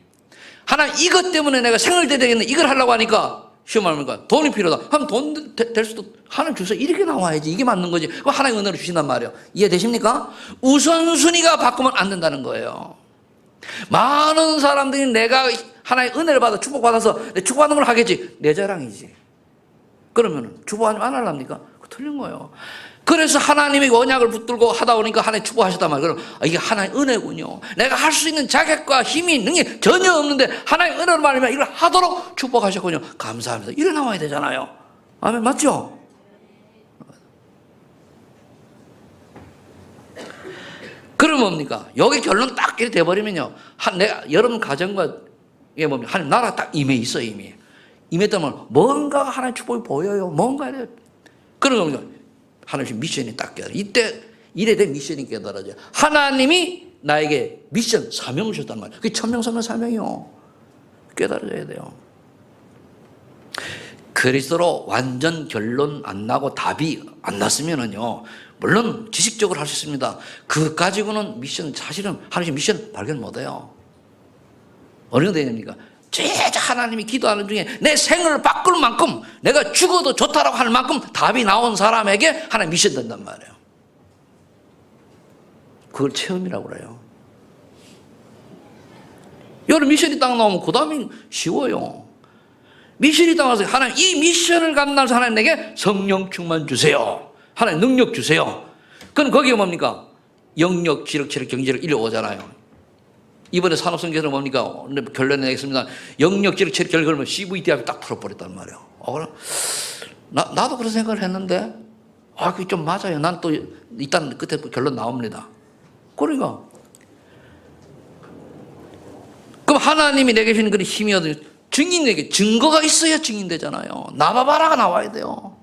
S1: 하나님 이것 때문에 내가 생활돼야 되겠네. 이걸 하려고 하니까 시험 말하니까 돈이 필요하다. 하면 돈 될 수도 하나님 주셔서 이렇게 나와야지. 이게 맞는 거지. 그거 하나님 은혜로 주신단 말이에요. 이해되십니까? 우선순위가 바꾸면 안 된다는 거예요. 많은 사람들이 내가 하나의 은혜를 받아 축복받아서 축복받는 걸 하겠지. 내 자랑이지. 그러면 축복하지 안 하랍니까? 틀린 거예요. 그래서 하나님의 언약을 붙들고 하다 보니까 하나님 축복하셨단 말이에요. 그럼 이게 하나의 은혜군요. 내가 할 수 있는 자격과 힘이 능력이 전혀 없는데 하나님의 은혜로 말하면 이걸 하도록 축복하셨군요. 감사합니다. 이래 나와야 되잖아요. 아멘, 맞죠? 그럼 뭡니까? 여기 결론 딱 이렇게 돼버리면요. 내가 여러분 가정과 이게 뭡니까? 하나님 나라 딱 임해 있어, 이미. 임했다면 뭔가 하나님 축복이 보여요. 뭔가 이래. 그러니까 하나님 미션이 딱 깨달아. 이때 이래 된 미션이 깨달아져. 하나님이 나에게 미션, 사명을 주셨단 말이에요. 그게 천명성명 사명이요. 깨달아져야 돼요. 그리스도로 완전 결론 안 나고 답이 안 났으면은요. 물론 지식적으로 할 수 있습니다. 그것 가지고는 미션, 사실은 하나님 미션 발견 못 해요. 어느 정도 됩니까? 진짜 하나님이 기도하는 중에 내 생을 바꿀 만큼 내가 죽어도 좋다라고 할 만큼 답이 나온 사람에게 하나님 미션 된단 말이에요. 그걸 체험이라고 그래요. 여러분 미션이 딱 나오면 그 다음이 쉬워요. 미션이 딱 나와서 하나님 이 미션을 감당해서 하나님 내게 성령 충만 주세요. 하나님 능력 주세요. 그럼 거기에 뭡니까? 영역, 지력, 체력, 경제력 이리 오잖아요. 이번에 산업성계에서 뭡니까? 결론을 내겠습니다. 영역, 지력, 체력, 경제력을 CVT 앞에 딱 풀어버렸단 말이에요. 그럼 나도 그런 생각을 했는데 그게 좀 맞아요. 난 또 일단 끝에 결론 나옵니다. 그러니까 그럼 하나님이 내게 주시는 그런 힘이어도 증인에게 증거가 있어야 증인되잖아요. 나봐봐라가 나와야 돼요.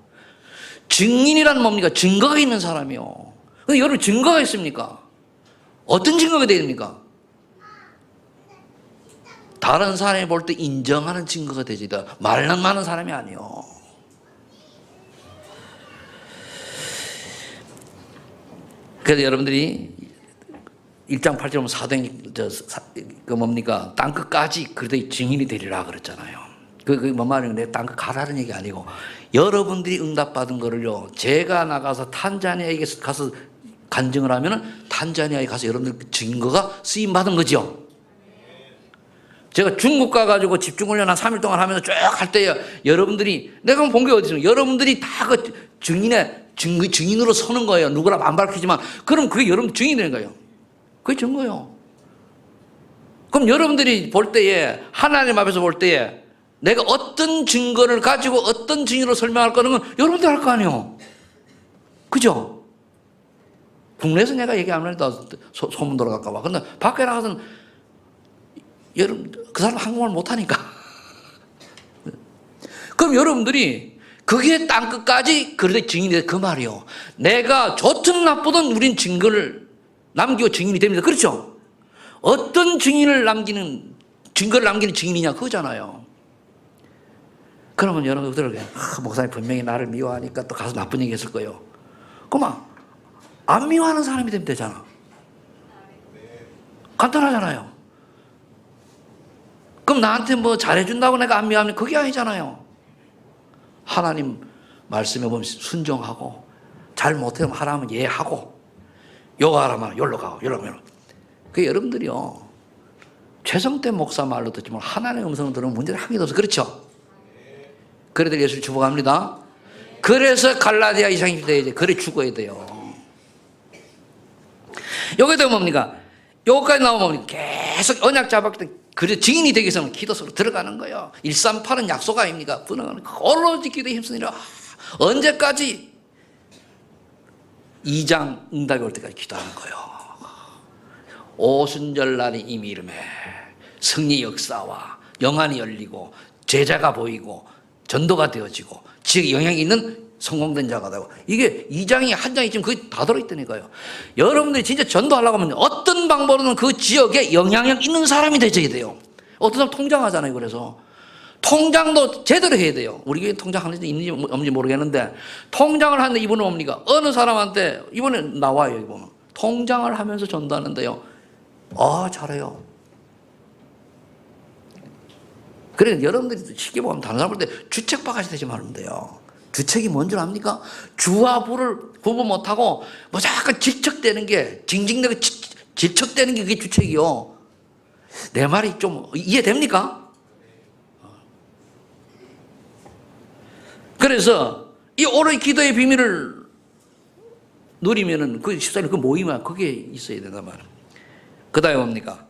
S1: 증인이란 뭡니까? 증거가 있는 사람이요. 근데 여러분 증거가 있습니까? 어떤 증거가 되야 됩니까? 다른 사람이 볼 때 인정하는 증거가 되지 말랑 많은 사람이 아니요. 그래서 여러분들이 1장 8절 보면 사도행이 그 뭡니까? 땅끝까지 그래도 증인이 되리라 그랬잖아요. 그게 뭔 말이에요? 내 땅끝 가라는 얘기 아니고 여러분들이 응답받은 거를요. 제가 나가서 탄자니아에 가서 간증을 하면은 탄자니아에 가서 여러분들 증거가 쓰임 받은 거죠. 제가 중국 가가지고 집중훈련 한 3일 동안 하면서 쭉 할 때에 여러분들이 내가 본 게 어디 있어요? 여러분들이 다 그 증인으로 서는 거예요. 누구나 안 밝히지만 그럼 그게 여러분 증인이 되는 거예요. 그게 증거예요. 그럼 여러분들이 볼 때에 하나님 앞에서 볼 때에 내가 어떤 증거를 가지고 어떤 증인으로 설명할 거는 건 여러분들 할 거 아니에요. 그죠? 국내에서 내가 얘기하면 해도 소문 돌아갈까 봐. 근데 밖에 나가서는 여러분 그 사람 한국말 못하니까. 그럼 여러분들이 그게 땅끝까지 그래도 증인이 돼. 그 말이요. 내가 좋든 나쁘든 우린 증거를 남기고 증인이 됩니다. 그렇죠? 어떤 증거를 남기는 증인이냐 그거잖아요. 그러면 여러분들 목사님 분명히 나를 미워하니까 또 가서 나쁜 얘기 했을 거예요. 그만 안 미워하는 사람이 되면 되잖아. 간단하잖아요. 그럼 나한테 뭐 잘해준다고 내가 안 미워하면 그게 아니잖아요. 하나님 말씀에 보면 순종하고 잘 못하면 하라면 예하고 요가하라면 요로 가고 요로 가고. 그 여러분들이요 최성태 목사 말로 듣지만 하나님의 음성을 들으면 문제를 하기도 없어. 그렇죠? 그래도 예수를 축복합니다. 그래서 갈라디아 이상이 돼야 돼. 그래 죽어야 돼요. 여기도 뭡니까? 여기까지 나오면 계속 언약 잡았기 때문에 그래 증인이 되기 위해서는 기도 속으로 들어가는 거예요. 138은 약속 아닙니까? 분명한 오로지 기도에 힘쓰니라. 언제까지? 2장 응답이 올 때까지 기도하는 거예요. 오순절 날이 이미 이름에 승리 역사와 영안이 열리고 제자가 보이고 전도가 되어지고 지역에 영향이 있는 성공된 자가 되고. 이게 2장이 한 장이 지금 거의 다 들어있다니까요. 여러분들이 진짜 전도하려고 하면 어떤 방법으로든 그 지역에 영향력 있는 사람이 되셔야 돼요. 어떤 사람 통장하잖아요. 그래서 통장도 제대로 해야 돼요. 우리 교회 통장하는 데 있는지 없는지 모르겠는데, 통장을 하는데 이분은 뭡니까? 어느 사람한테 이번에 나와요. 이분은 통장을 하면서 전도하는데요, 잘해요. 그래, 여러분들이 쉽게 보면 다른 사람 볼 때 주책 바가지 되지 말면 돼요. 주책이 뭔 줄 압니까? 주와 부를 구분 못하고 뭐 자꾸 질척대는 게, 징징대고 질척대는 게 그게 주책이요. 내 말이 좀 이해됩니까? 그래서 이 오로지 기도의 비밀을 누리면은 그 14일 그 모임은 그게 있어야 된단 말이에요. 그 다음에 뭡니까?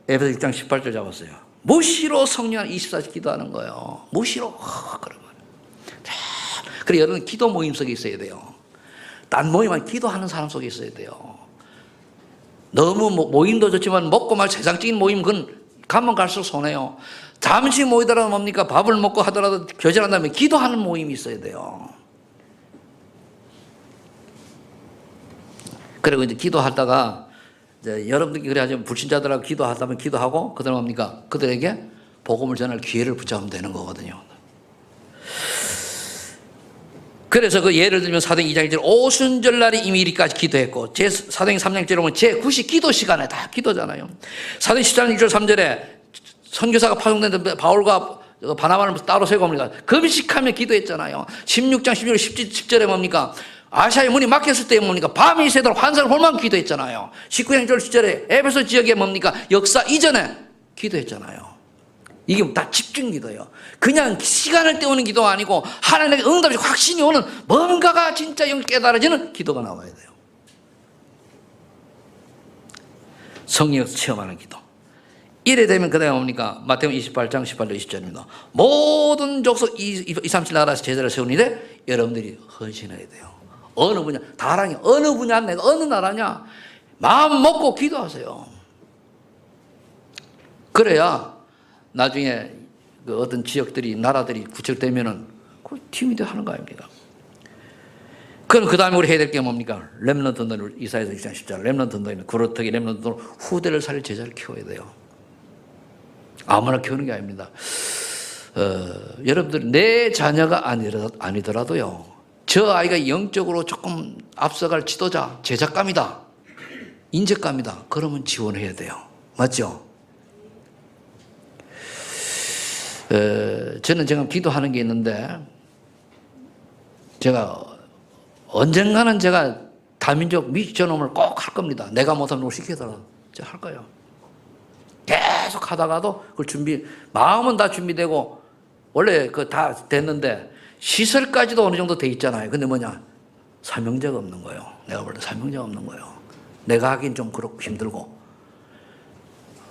S1: 에베소 6장 18절 잡았어요. 무시로 성령 24시 기도하는 거예요. 무시로. 그러면. 그래, 여러분 기도 모임 속에 있어야 돼요. 딴 모임 아니 기도하는 사람 속에 있어야 돼요. 너무 모임도 좋지만 먹고 말 세상적인 모임, 그건 가면 갈수록 손해요. 잠시 모이더라도 뭡니까? 밥을 먹고 하더라도 교제한 다음에 기도하는 모임이 있어야 돼요. 그리고 이제 기도하다가 이제 여러분들이 그래 하시면 불신자들하고 기도하다면 기도하고 그다음에 뭡니까? 그들에게 복음을 전할 기회를 붙잡으면 되는 거거든요. 그래서 그 예를 들면 사도행 2장 1절 오순절날이 이미 이리까지 기도했고, 사도행 3장 1절에 보면 제9시 기도 시간에 다 기도잖아요. 사도행 10장 1절 3절에 선교사가 파송됐는데 바울과 바나바를 따로 세고 옵니다. 금식하며 기도했잖아요. 16장 16절 10절에 뭡니까? 아시아의 문이 막혔을 때 뭡니까? 밤이 새도록 환상을 볼 만큼 기도했잖아요. 19장 10절에 에베소 지역에 뭡니까? 역사 이전에 기도했잖아요. 이게 다 집중 기도예요. 그냥 시간을 때우는 기도가 아니고 하나님의 응답이 확신이 오는 뭔가가 진짜 깨달아지는 기도가 나와야 돼요. 성령에서 체험하는 기도. 이래 되면 그 다음에 뭡니까? 마태복음 28장 18절 20절입니다. 모든 족속 237 나라에서 제자를 세우는데 여러분들이 헌신해야 돼요. 어느 분야, 다랑이 어느 분야, 내가 어느 나라냐, 마음 먹고 기도하세요. 그래야 나중에 그 어떤 지역들이, 나라들이 구축되면은 그 팀이 하는 거 아닙니까? 그럼 그 다음에 우리 해야 될 게 뭡니까? 렘넌트 너를, 이사야서 1장 10절 렘넌트 너는 그렇듯이 렘넌트 너는 후대를 살릴 제자를 키워야 돼요. 아무나 키우는 게 아닙니다. 여러분들 내 자녀가 아니더라도요, 저 아이가 영적으로 조금 앞서갈 지도자, 제작감이다, 인재감이다, 그러면 지원해야 돼요. 맞죠? 저는 지금 기도하는 게 있는데, 제가 언젠가는 제가 다민족 미션홈을 꼭 할 겁니다. 내가 못하면 누구 시키더라도 제가 할 거예요. 계속 하다가도 그걸 마음은 다 준비되고 원래 그 다 됐는데 시설까지도 어느 정도 돼 있잖아요. 근데 뭐냐? 사명자가 없는 거예요. 내가 볼 때 사명자가 없는 거예요. 내가 하긴 좀 그렇고 힘들고.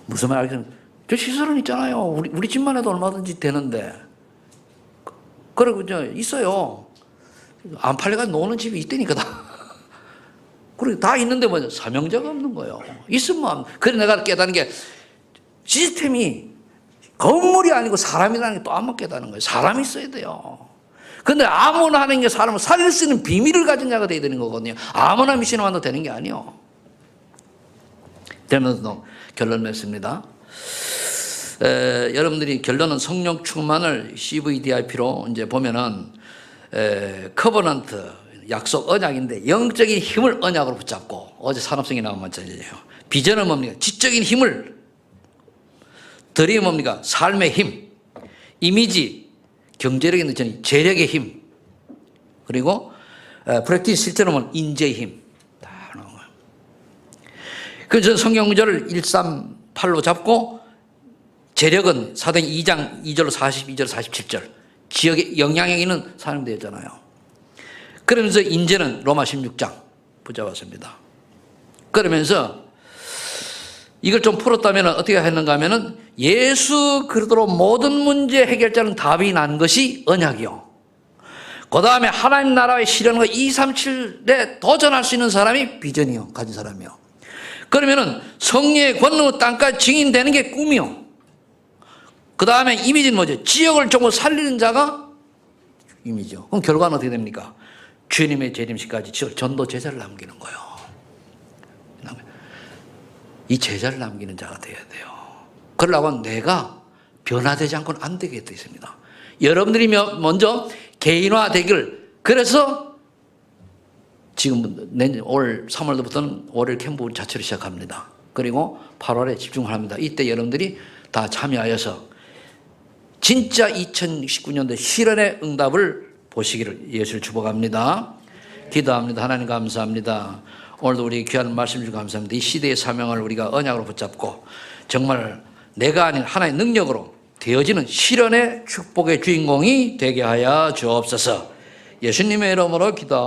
S1: 무슨 말 알겠어요? 저 시설은 있잖아요. 우리 집만 해도 얼마든지 되는데. 그리고 있어요. 안 팔려가지고 노는 집이 있다니까 다. 그리고 다 있는데 뭐냐? 사명자가 없는 거예요. 있으면. 그래 내가 깨닫는 게, 시스템이 건물이 아니고 사람이라는 게 또 한번 깨닫는 거예요. 사람이 있어야 돼요. 근데 아무나 하는 게 사람을 살릴 수 있는 비밀을 가진 자가 돼야 되는 거거든요. 아무나 미션을 만도 되는 게 아니에요. 되면서 결론 맺습니다. 여러분들이 결론은 성령 충만을 CVDIP로 이제 보면은 커버넌트, 약속, 언약인데 영적인 힘을 언약으로 붙잡고, 어제 산업성이 나온 마찬가지예요. 비전은 뭡니까? 지적인 힘을, 덜이 뭡니까? 삶의 힘, 이미지, 경제력의 는 재력의 힘, 그리고 프랙티스 실제로 보면 인재의 힘 다 나온 거예요. 그래서 성경 구절을 138로 잡고, 재력은 사도행 2장 2절로 42절 47절 지역에 영향력 있는 사람이 되었잖아요. 그러면서 인재는 로마 16장 붙잡았습니다. 그러면서 이걸 좀 풀었다면 어떻게 했는가 하면은, 예수 그리스도로 모든 문제 해결자는 답이 난 것이 언약이요. 그 다음에 하나님 나라의 실현과 237에 도전할 수 있는 사람이 비전이요, 가진 사람이요. 그러면은 성령의 권능으로 땅까지 증인되는 게 꿈이요. 그 다음에 이미지는 뭐죠? 지역을 조금 살리는 자가 의미죠. 그럼 결과는 어떻게 됩니까? 주님의 재림식까지 전도 제자를 남기는 거예요. 이 제자를 남기는 자가 돼야 돼요. 그러려고 내가 변화되지 않고는 안 되게 되어 있습니다. 여러분들이 먼저 개인화되기를, 그래서 지금 올 3월부터는 월요일 캠프 자체를 시작합니다. 그리고 8월에 집중을 합니다. 이때 여러분들이 다 참여하여서 진짜 2019년도 실현의 응답을 보시기를 예수를 축복합니다. 기도합니다. 하나님 감사합니다. 오늘도 우리 귀한 말씀 주셔서 감사합니다. 이 시대의 사명을 우리가 언약으로 붙잡고 정말 내가 아닌 하나의 능력으로 되어지는 실현의 축복의 주인공이 되게 하여 주옵소서. 예수님의 이름으로 기도합니다.